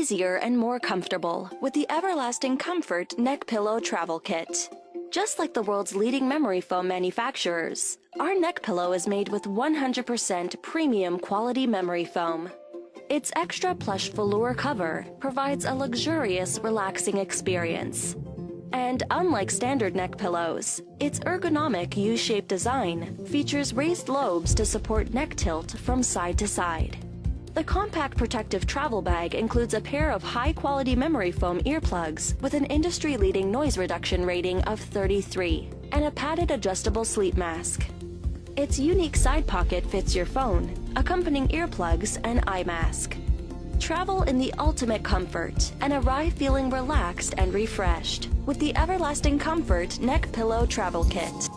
easier and more comfortable with the Everlasting Comfort Neck Pillow Travel Kit. Just like the world's leading memory foam manufacturers, our neck pillow is made with 100% premium quality memory foam. Its extra plush velour cover provides a luxurious, relaxing experience. And unlike standard neck pillows, its ergonomic U-shaped design features raised lobes to support neck tilt from side to side. The compact protective travel bag includes a pair of high-quality memory foam earplugs with an industry-leading noise reduction rating of 33 and a padded adjustable sleep mask. Its unique side pocket fits your phone, accompanying earplugs and eye mask. Travel in the ultimate comfort and arrive feeling relaxed and refreshed with the Everlasting Comfort Neck Pillow Travel Kit.